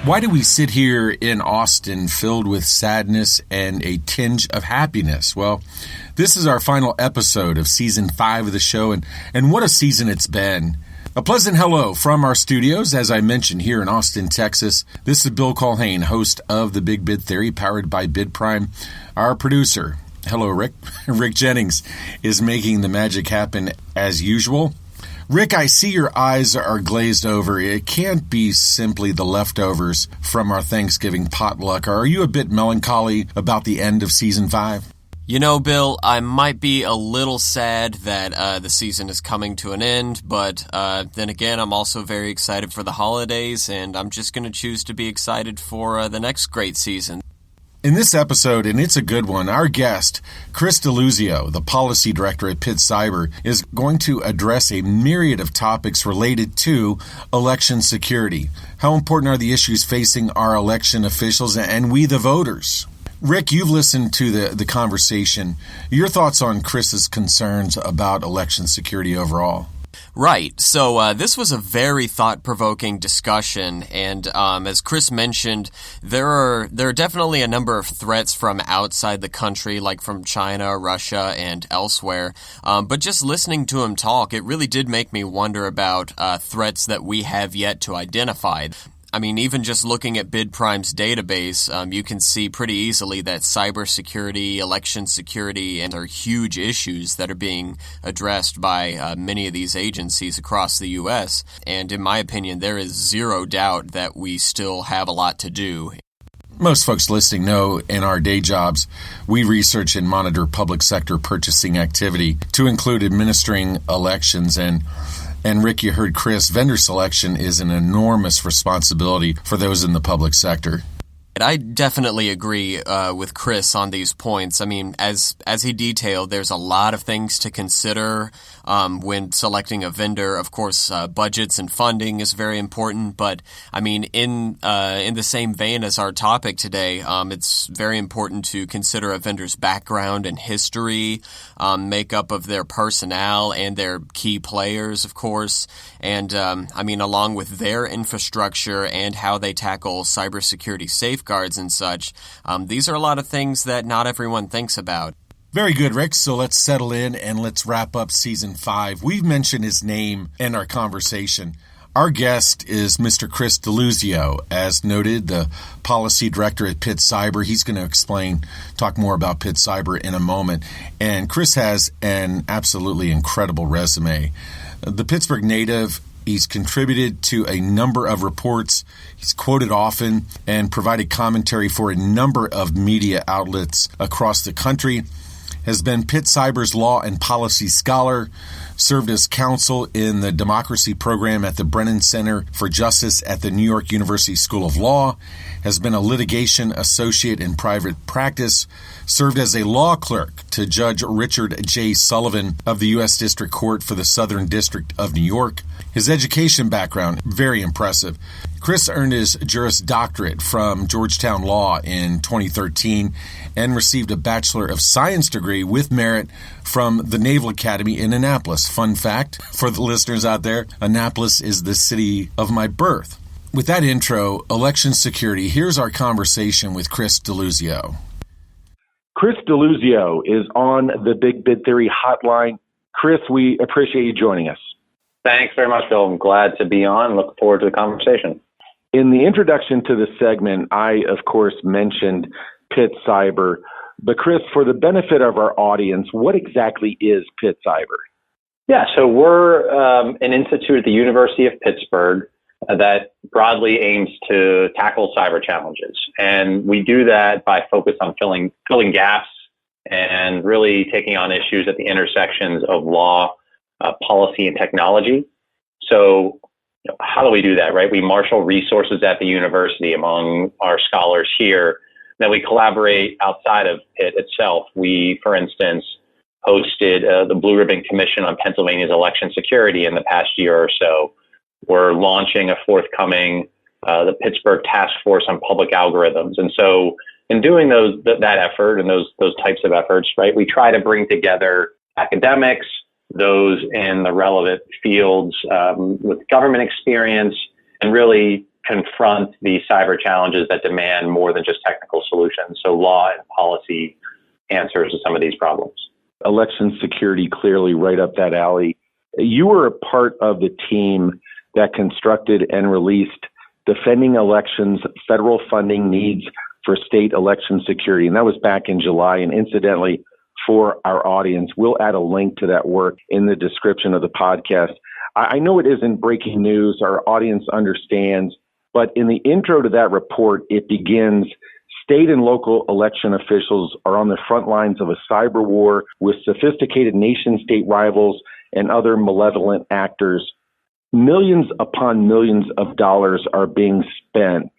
Why do we sit here in Austin filled with sadness and a tinge of happiness? Well, this is our final episode of Season 5 of the show, and what a season it's been. A pleasant hello from our studios, as I mentioned, here in Austin, Texas. This is Bill Culhane, host of The Big Bid Theory, powered by BidPrime. Our producer, hello, Rick. Rick Jennings is making the magic happen as usual. Rick, I see your eyes are glazed over. It can't be simply the leftovers from our Thanksgiving potluck. Are you a bit melancholy about the end of Season 5? You know, Bill, I might be a little sad that the season is coming to an end, but then again, I'm also very excited for the holidays, and I'm just going to choose to be excited for the next great season. In this episode, and it's a good one, our guest, Chris DeLuzio, the policy director at Pitt Cyber, is going to address a myriad of topics related to election security. How important are the issues facing our election officials and we the voters? Rick, you've listened to the conversation. Your thoughts on Chris's concerns about election security overall? Right. So this was a very thought-provoking discussion, and as Chris mentioned, there are definitely a number of threats from outside the country, like from China, Russia, and elsewhere. But just listening to him talk, it really did make me wonder about threats that we have yet to identify. I mean, even just looking at BidPrime's database, you can see pretty easily that cybersecurity, election security, and are huge issues that are being addressed by many of these agencies across the U.S. And in my opinion, there is zero doubt that we still have a lot to do. Most folks listening know in our day jobs, we research and monitor public sector purchasing activity to include administering elections. And Rick, you heard Chris, vendor selection is an enormous responsibility for those in the public sector. I definitely agree with Chris on these points. I mean, as he detailed, there's a lot of things to consider when selecting a vendor. Of course, budgets and funding is very important. But I mean, in the same vein as our topic today, it's very important to consider a vendor's background and history, makeup of their personnel and their key players, of course, and I mean, along with their infrastructure and how they tackle cybersecurity safeguards and such. These are a lot of things that not everyone thinks about. Very good, Rick. So let's settle in and let's wrap up Season 5. We've mentioned his name in our conversation. Our guest is Mr. Chris DeLuzio, as noted, the policy director at Pitt Cyber. He's going to talk more about Pitt Cyber in a moment. And Chris has an absolutely incredible resume. The Pittsburgh native, he's contributed to a number of reports. He's quoted often and provided commentary for a number of media outlets across the country. Has been Pitt Cyber's law and policy scholar, served as counsel in the democracy program at the Brennan Center for Justice at the New York University School of Law, has been a litigation associate in private practice, served as a law clerk to Judge Richard J. Sullivan of the U.S. District Court for the Southern District of New York. His education background, very impressive. Chris earned his Juris Doctorate from Georgetown Law in 2013 and received a Bachelor of Science degree with merit from the Naval Academy in Annapolis. Fun fact for the listeners out there, Annapolis is the city of my birth. With that intro, election security, here's our conversation with Chris DeLuzio. Chris DeLuzio is on the Big Bid Theory hotline. Chris, we appreciate you joining us. Thanks very much, Bill. I'm glad to be on. Look forward to the conversation. In the introduction to this segment, I, of course, mentioned Pitt Cyber. But Chris, for the benefit of our audience, what exactly is Pitt Cyber? Yeah, so we're an institute at the University of Pittsburgh that broadly aims to tackle cyber challenges. And we do that by focus on filling gaps and really taking on issues at the intersections of law, policy, and technology. So how do we do that, right? We marshal resources at the university among our scholars here. Then we collaborate outside of Pitt itself. We, for instance, hosted the Blue Ribbon Commission on Pennsylvania's election security in the past year or so. We're launching a forthcoming the Pittsburgh Task Force on Public Algorithms. And so in doing that effort and those types of efforts, right, we try to bring together academics, those in the relevant fields with government experience, and really confront the cyber challenges that demand more than just technical solutions. So law and policy answers to some of these problems. Election security clearly right up that alley. You were a part of the team that constructed and released Defending Elections Federal Funding Needs for State Election Security. And that was back in July. And incidentally, for our audience, we'll add a link to that work in the description of the podcast. I know it isn't breaking news. Our audience understands. But in the intro to that report, it begins, state and local election officials are on the front lines of a cyber war with sophisticated nation-state rivals and other malevolent actors. Millions upon millions of dollars are being spent.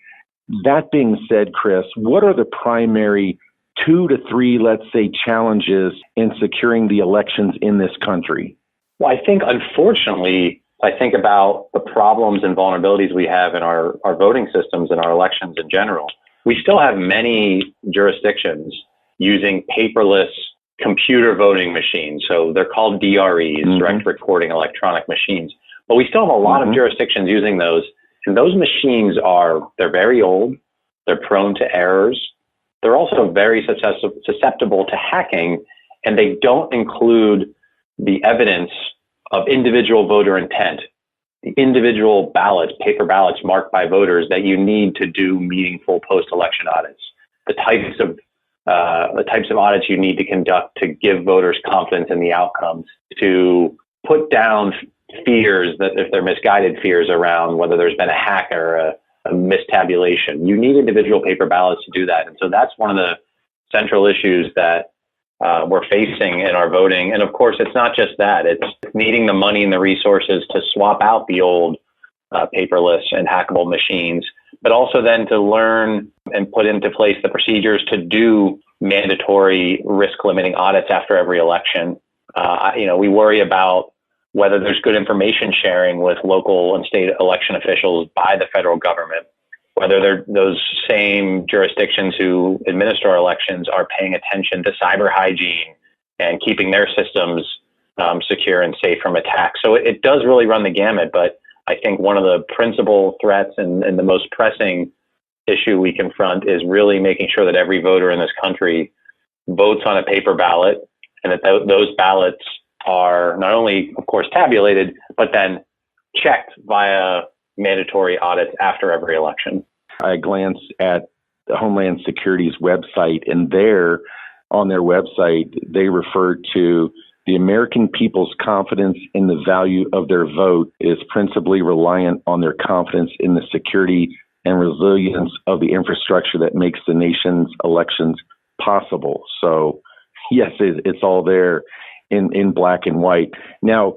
That being said, Chris, what are the primary 2 to 3, let's say, challenges in securing the elections in this country? Well, I think, unfortunately, I think about the problems and vulnerabilities we have in our voting systems and our elections in general. We still have many jurisdictions using paperless computer voting machines. So they're called DREs, direct recording electronic machines. But we still have a lot of jurisdictions using those. And those machines they're very old. They're prone to errors. They're also very susceptible to hacking. And they don't include the evidence of individual voter intent, the individual ballots, paper ballots marked by voters that you need to do meaningful post-election audits, the types of audits you need to conduct to give voters confidence in the outcomes, to put down fears that if they're misguided fears around whether there's been a hack or a mistabulation. You need individual paper ballots to do that. And so that's one of the central issues that we're facing in our voting. And of course, it's not just that. It's needing the money and the resources to swap out the old paperless and hackable machines, but also then to learn and put into place the procedures to do mandatory risk-limiting audits after every election. We worry about whether there's good information sharing with local and state election officials by the federal government, whether those same jurisdictions who administer our elections are paying attention to cyber hygiene and keeping their systems secure and safe from attacks. So it does really run the gamut, but I think one of the principal threats and the most pressing issue we confront is really making sure that every voter in this country votes on a paper ballot, and that those ballots are not only, of course, tabulated, but then checked via mandatory audits after every election. I glanced at the Homeland Security's website, and on their website, they refer to the American people's confidence in the value of their vote is principally reliant on their confidence in the security and resilience of the infrastructure that makes the nation's elections possible. So, yes, it's all there in black and white. Now,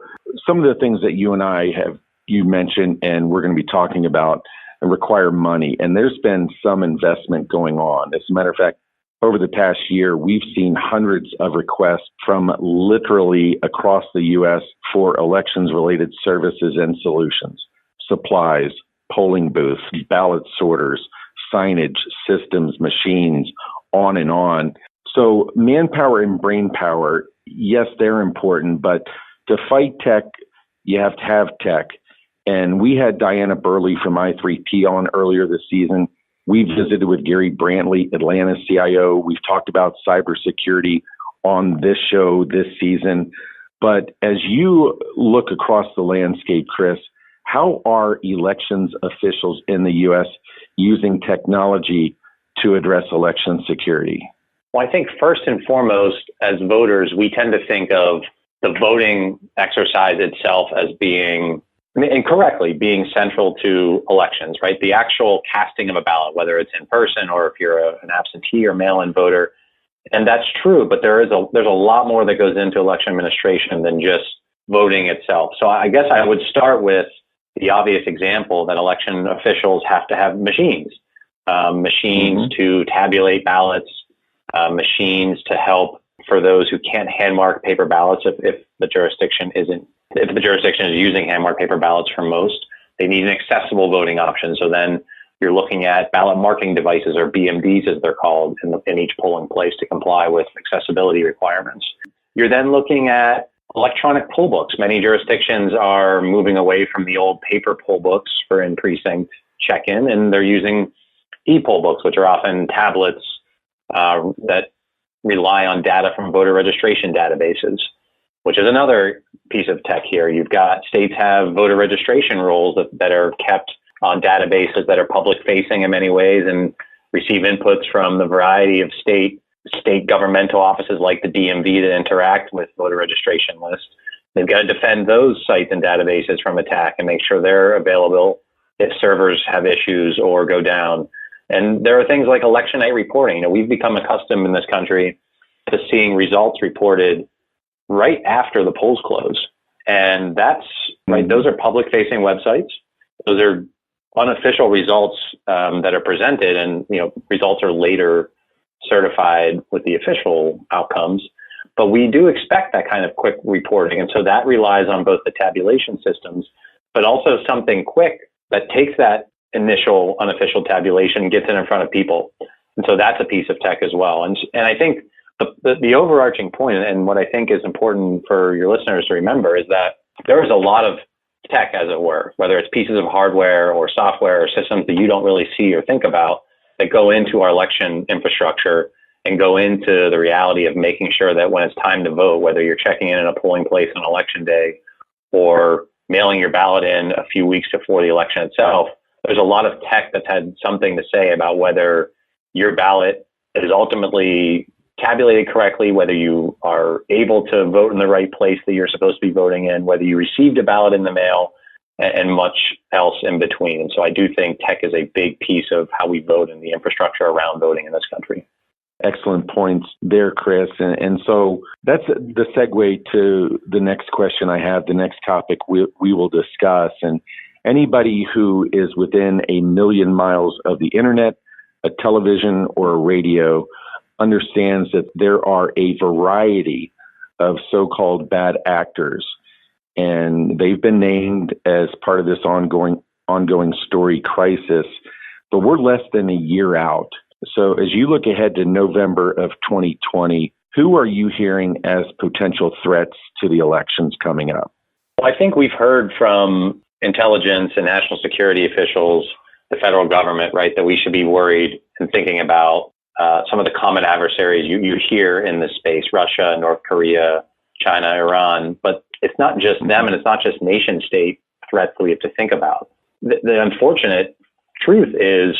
some of the things that you mentioned, and we're going to be talking about, require money. And there's been some investment going on. As a matter of fact, over the past year, we've seen hundreds of requests from literally across the U.S. for elections-related services and solutions, supplies, polling booths, ballot sorters, signage, systems, machines, on and on. So manpower and brain power, yes, they're important, but to fight tech, you have to have tech. And we had Diana Burley from I3P on earlier this season. We visited with Gary Brantley, Atlanta CIO. We've talked about cybersecurity on this show this season. But as you look across the landscape, Chris, how are elections officials in the U.S. using technology to address election security? Well, I think first and foremost, as voters, we tend to think of the voting exercise itself as being, and correctly, being central to elections, right? The actual casting of a ballot, whether it's in person or if you're an absentee or mail-in voter. And that's true, but there's a lot more that goes into election administration than just voting itself. So I guess I would start with the obvious example that election officials have to have machines, to tabulate ballots, machines to help for those who can't hand mark paper ballots if the jurisdiction is using hand marked paper ballots for most. They need an accessible voting option. So then you're looking at ballot marking devices, or BMDs as they're called, in each polling place to comply with accessibility requirements. You're then looking at electronic poll books. Many jurisdictions are moving away from the old paper poll books for in-precinct check-in, and they're using e-poll books, which are often tablets that rely on data from voter registration databases, which is another piece of tech here. You've got states have voter registration rolls that are kept on databases that are public facing in many ways and receive inputs from the variety of state governmental offices like the DMV that interact with voter registration lists. They've got to defend those sites and databases from attack and make sure they're available if servers have issues or go down. And there are things like election night reporting. We've become accustomed in this country to seeing results reported right after the polls close. And that's right. Those are public facing websites. Those are unofficial results that are presented, and results are later certified with the official outcomes. But we do expect that kind of quick reporting. And so that relies on both the tabulation systems, but also something quick that takes that initial unofficial tabulation and gets it in front of people. And so that's a piece of tech as well. And I think the overarching point, and what I think is important for your listeners to remember, is that there is a lot of tech, as it were, whether it's pieces of hardware or software or systems that you don't really see or think about, that go into our election infrastructure and go into the reality of making sure that when it's time to vote, whether you're checking in a polling place on election day or mailing your ballot in a few weeks before the election itself, there's a lot of tech that's had something to say about whether your ballot is ultimately tabulated correctly, whether you are able to vote in the right place that you're supposed to be voting in, whether you received a ballot in the mail, and much else in between. And so I do think tech is a big piece of how we vote and the infrastructure around voting in this country. Excellent points there, Chris. And so that's the segue to the next question I have, the next topic we will discuss. And anybody who is within 1 million miles of the internet, a television, or a radio understands that there are a variety of so-called bad actors, and they've been named as part of this ongoing story crisis. But we're less than a year out. So as you look ahead to November of 2020, who are you hearing as potential threats to the elections coming up? Well, I think we've heard from intelligence and national security officials, the federal government, right, that we should be worried and thinking about some of the common adversaries you hear in this space: Russia, North Korea, China, Iran. But it's not just them, and it's not just nation state threats that we have to think about. The unfortunate truth is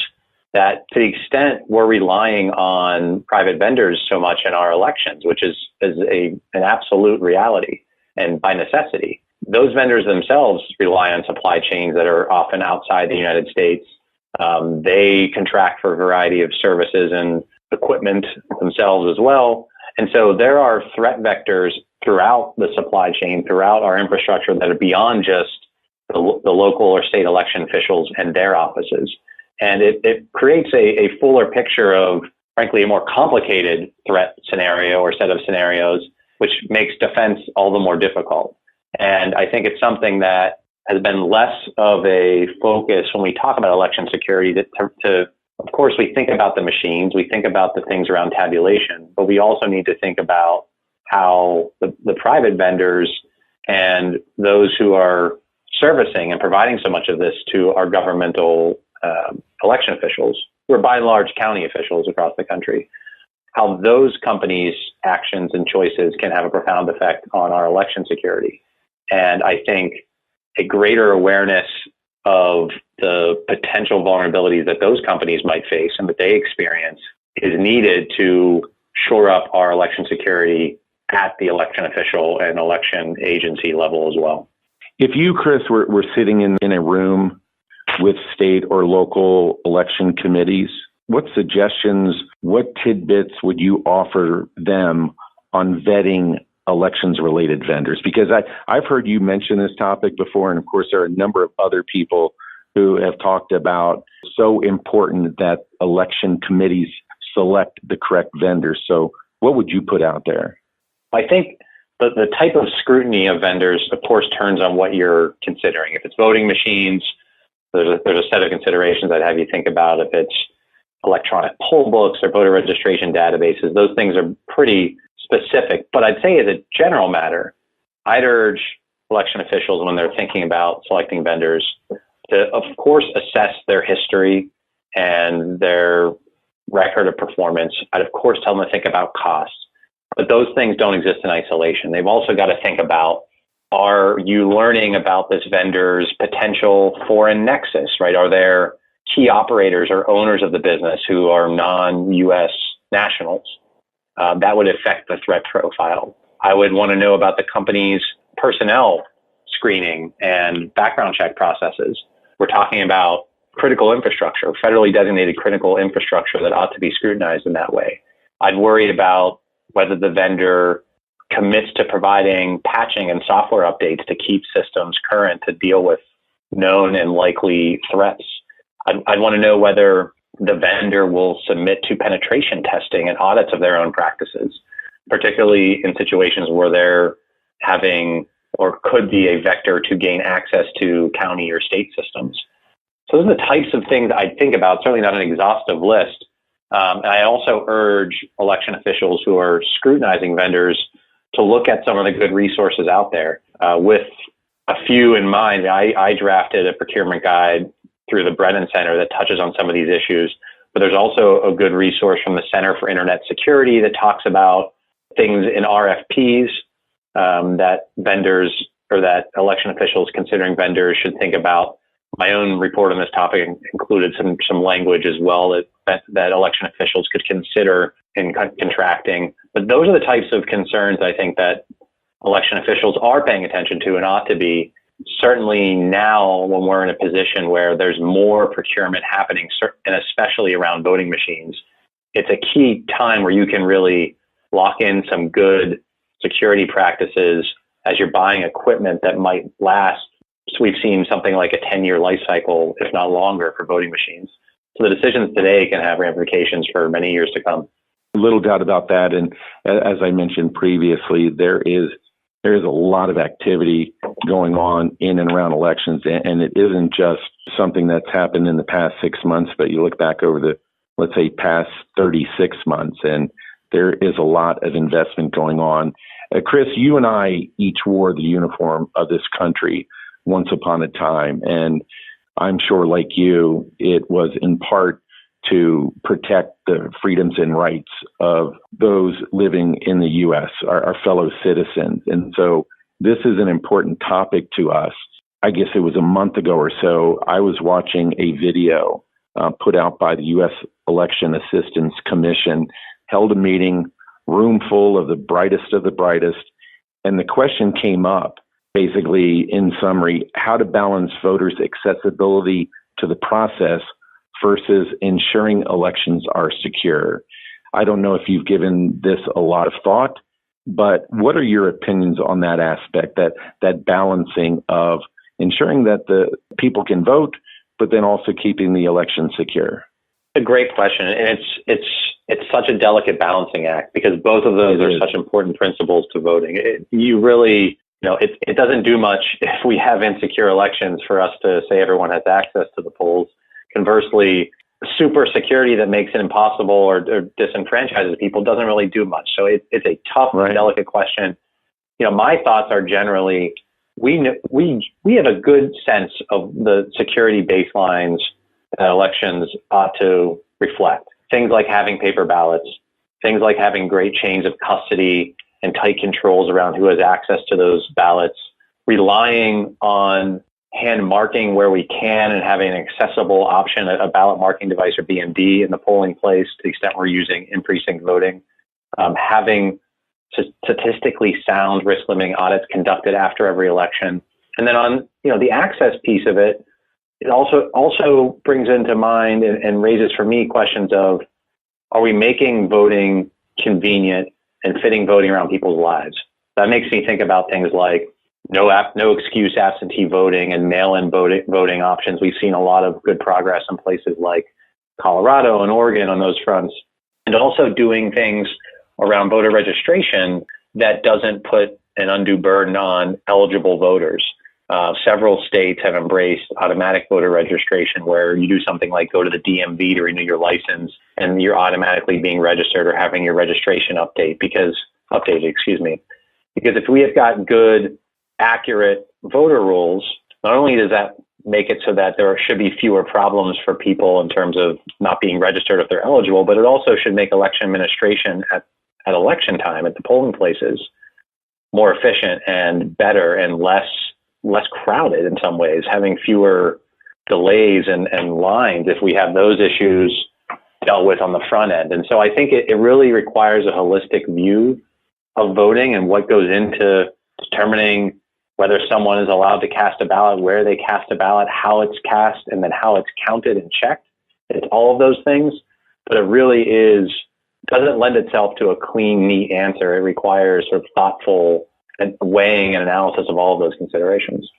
that to the extent we're relying on private vendors so much in our elections, which is an absolute reality and by necessity, those vendors themselves rely on supply chains that are often outside the United States. They contract for a variety of services and equipment themselves as well. And so there are threat vectors throughout the supply chain, throughout our infrastructure, that are beyond just the local or state election officials and their offices. And it creates a fuller picture of, frankly, a more complicated threat scenario or set of scenarios, which makes defense all the more difficult. And I think it's something that has been less of a focus when we talk about election security. Of course, we think about the machines, we think about the things around tabulation, but we also need to think about how the private vendors and those who are servicing and providing so much of this to our governmental election officials, who are by and large county officials across the country, how those companies' actions and choices can have a profound effect on our election security. And I think a greater awareness of the potential vulnerabilities that those companies might face and that they experience is needed to shore up our election security at the election official and election agency level as well. If you, Chris, were sitting in a room with state or local election committees, what suggestions, what tidbits would you offer them on vetting elections-related vendors? Because I've heard you mention this topic before, and of course there are a number of other people who have talked about so important that election committees select the correct vendors. So what would you put out there? I think the type of scrutiny of vendors, of course, turns on what you're considering. If it's voting machines, there's a set of considerations I'd have you think about. If it's electronic poll books or voter registration databases, those things are pretty specific. But I'd say as a general matter, I'd urge election officials when they're thinking about selecting vendors to, of course, assess their history and their record of performance. I'd, of course, tell them to think about costs. But those things don't exist in isolation. They've also got to think about, are you learning about this vendor's potential foreign nexus, right? Are there key operators or owners of the business who are non-U.S. nationals? That would affect the threat profile. I would want to know about the company's personnel screening and background check processes. We're talking about critical infrastructure, federally designated critical infrastructure that ought to be scrutinized in that way. I'd worry about whether the vendor commits to providing patching and software updates to keep systems current to deal with known and likely threats. I'd want to know whether the vendor will submit to penetration testing and audits of their own practices, particularly in situations where they're having or could be a vector to gain access to county or state systems. So those are the types of things I'd think about, certainly not an exhaustive list. And I also urge election officials who are scrutinizing vendors to look at some of the good resources out there. With a few in mind, I drafted a procurement guide through the Brennan Center that touches on some of these issues, but there's also a good resource from the Center for Internet Security that talks about things in RFPs that vendors or that election officials considering vendors should think about. My own report on this topic included some language as well that election officials could consider in contracting. But those are the types of concerns I think that election officials are paying attention to and ought to be. Certainly now, when we're in a position where there's more procurement happening, and especially around voting machines, it's a key time where you can really lock in some good security practices as you're buying equipment that might last. So we've seen something like a 10-year life cycle, if not longer, for voting machines. So the decisions today can have ramifications for many years to come. Little doubt about that. And as I mentioned previously, there is a lot of activity going on in and around elections. And it isn't just something that's happened in the past 6 months, but you look back over the, let's say, past 36 months, and there is a lot of investment going on. Chris, you and I each wore the uniform of this country once upon a time. And I'm sure, like you, it was in part to protect the freedoms and rights of those living in the U.S., our fellow citizens. And so this is an important topic to us. I guess it was a month ago or so, I was watching a video put out by the U.S. Election Assistance Commission, held a meeting, room full of the brightest, and the question came up, basically, in summary, how to balance voters' accessibility to the process versus ensuring elections are secure. I don't know if you've given this a lot of thought, but what are your opinions on that aspect, that balancing of ensuring that the people can vote, but then also keeping the election secure? A great question, and it's such a delicate balancing act because both of those are such important principles to voting. It doesn't do much if we have insecure elections for us to say everyone has access to the polls. Conversely, super security that makes it impossible or disenfranchises people doesn't really do much. So it's a tough, delicate question. My thoughts are generally we have a good sense of the security baselines that elections ought to reflect. Things like having paper ballots, things like having great chains of custody and tight controls around who has access to those ballots, relying on hand marking where we can and having an accessible option, a ballot marking device or BMD in the polling place to the extent we're using in-precinct voting, having statistically sound risk limiting audits conducted after every election. And then on the access piece of it, it also brings into mind and raises for me questions of, are we making voting convenient and fitting voting around people's lives? That makes me think about things like no excuse absentee voting and mail-in voting options. We've seen a lot of good progress in places like Colorado and Oregon on those fronts, and also doing things around voter registration that doesn't put an undue burden on eligible voters. Several states have embraced automatic voter registration where you do something like go to the DMV to renew your license and you're automatically being registered or having your registration updated. Because if we have got good, accurate voter rules, not only does that make it so that there should be fewer problems for people in terms of not being registered if they're eligible, but it also should make election administration at election time at the polling places more efficient and better and less crowded in some ways, having fewer delays and lines if we have those issues dealt with on the front end. And so I think it really requires a holistic view of voting and what goes into determining whether someone is allowed to cast a ballot, where they cast a ballot, how it's cast, and then how it's counted and checked. It's all of those things, but it really doesn't lend itself to a clean, neat answer. It requires sort of thoughtful and weighing and analysis of all of those considerations.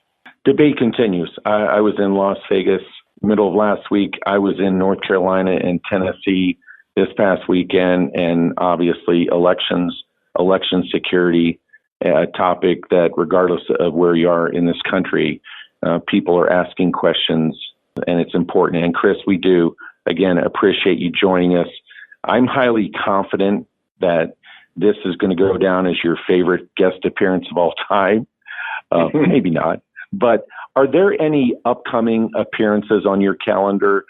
Debate continues. I was in Las Vegas middle of last week. I was in North Carolina and Tennessee this past weekend, and obviously election security, a topic that regardless of where you are in this country, people are asking questions, and it's important. And Chris, we do, again, appreciate you joining us. I'm highly confident that this is going to go down as your favorite guest appearance of all time. Maybe not. But are there any upcoming appearances on your calendar?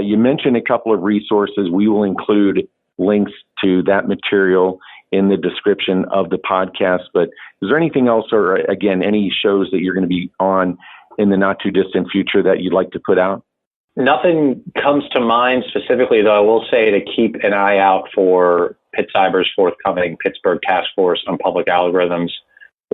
You mentioned a couple of resources. We will include links to that material in the description of the podcast. But is there anything else, or again, any shows that you're going to be on in the not too distant future that you'd like to put out? Nothing comes to mind specifically, though I will say to keep an eye out for PitCyber's forthcoming Pittsburgh Task Force on Public Algorithms.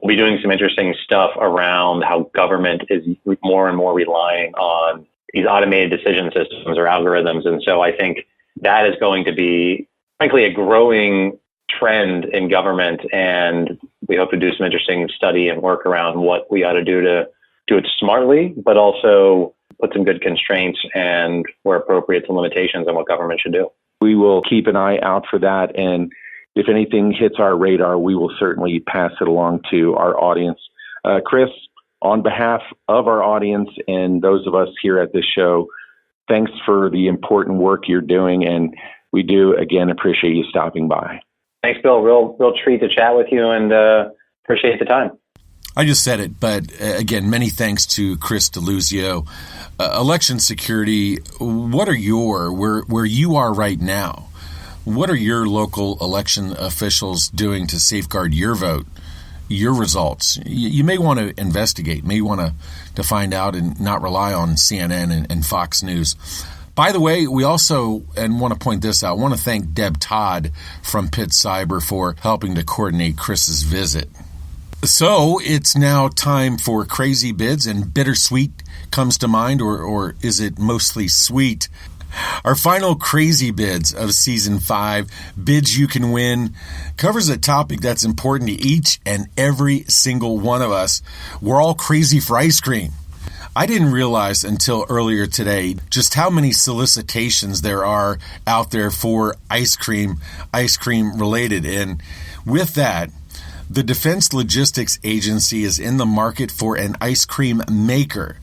We'll be doing some interesting stuff around how government is more and more relying on these automated decision systems or algorithms. And so I think that is going to be, frankly, a growing trend in government. And we hope to do some interesting study and work around what we ought to do it smartly, but also put some good constraints and, where appropriate, some limitations on what government should do. We will keep an eye out for that. And if anything hits our radar, we will certainly pass it along to our audience. Chris, on behalf of our audience and those of us here at this show, thanks for the important work you're doing. And we do, again, appreciate you stopping by. Thanks, Bill. Real treat to chat with you, and appreciate the time. I just said it, but again, many thanks to Chris DeLuzio. Election security, what are where you are right now? What are your local election officials doing to safeguard your vote, your results? You may want to investigate, may want to find out and not rely on CNN and Fox News. By the way, we also, and want to point this out, want to thank Deb Todd from PitCyber for helping to coordinate Chris's visit. So it's now time for crazy bids, and bittersweet comes to mind, or is it mostly sweet? Our final crazy bids of season 5, bids you can win, covers a topic that's important to each and every single one of us. We're all crazy for ice cream. I didn't realize until earlier today just how many solicitations there are out there for ice cream related. And with that, the Defense Logistics Agency is in the market for an ice cream maker.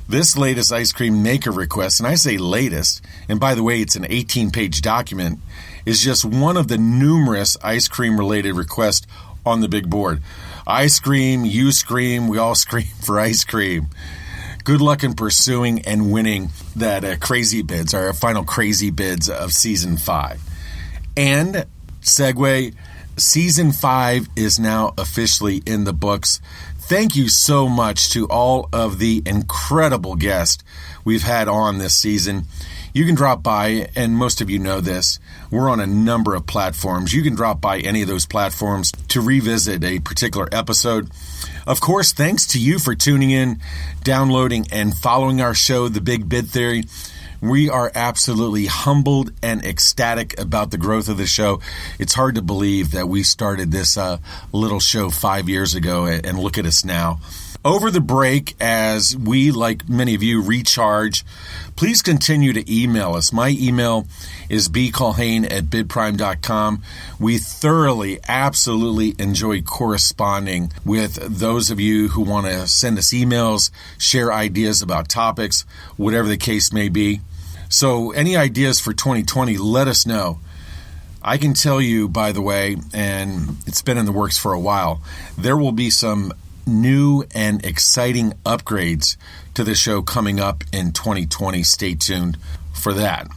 This latest ice cream maker request, and I say latest, and by the way, it's an 18-page document, is just one of the numerous ice cream-related requests on the big board. I scream, you scream, we all scream for ice cream. Good luck in pursuing and winning that crazy bids, our final crazy bids of Season 5. And, segue, Season 5 is now officially in the books. Thank you so much to all of the incredible guests we've had on this season. You can drop by, and most of you know this, we're on a number of platforms. You can drop by any of those platforms to revisit a particular episode. Of course, thanks to you for tuning in, downloading, and following our show, The Big Bid Theory. We are absolutely humbled and ecstatic about the growth of the show. It's hard to believe that we started this little show 5 years ago, and look at us now. Over the break, as we, like many of you, recharge, please continue to email us. My email is bculhane@bidprime.com. We thoroughly, absolutely enjoy corresponding with those of you who want to send us emails, share ideas about topics, whatever the case may be. So any ideas for 2020, let us know. I can tell you, by the way, and it's been in the works for a while, there will be some new and exciting upgrades to the show coming up in 2020. Stay tuned for that.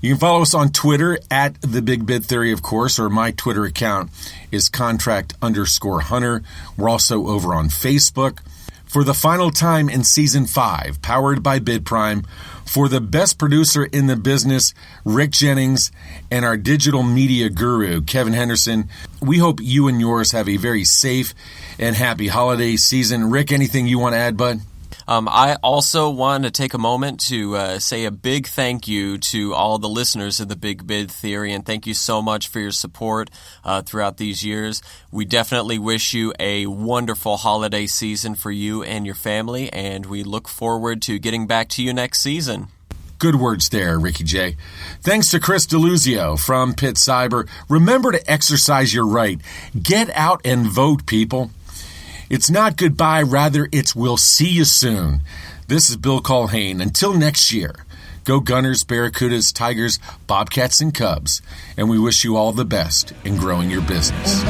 You can follow us on Twitter at The Big Bid Theory, of course, or my Twitter account is contract_hunter. We're also over on Facebook. For the final time in Season 5, powered by BidPrime, for the best producer in the business, Rick Jennings, and our digital media guru, Kevin Henderson, we hope you and yours have a very safe and happy holiday season. Rick, anything you want to add, bud? I also want to take a moment to say a big thank you to all the listeners of the Big Bid Theory, and thank you so much for your support throughout these years. We definitely wish you a wonderful holiday season for you and your family, and we look forward to getting back to you next season. Good words there, Ricky J. Thanks to Chris DeLuzio from Pitt Cyber. Remember to exercise your right. Get out and vote, people. It's not goodbye, rather it's we'll see you soon. This is Bill Culhane. Until next year, go Gunners, Barracudas, Tigers, Bobcats, and Cubs. And we wish you all the best in growing your business.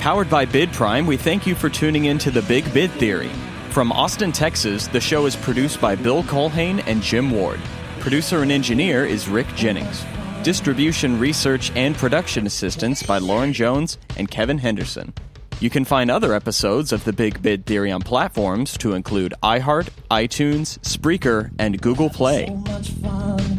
Powered by BidPrime, we thank you for tuning in to The Big Bid Theory. From Austin, Texas, the show is produced by Bill Culhane and Jim Ward. Producer and engineer is Rick Jennings. Distribution, research, and production assistance by Lauren Jones and Kevin Henderson. You can find other episodes of The Big Bid Theory on platforms to include iHeart, iTunes, Spreaker, and Google Play. So much fun.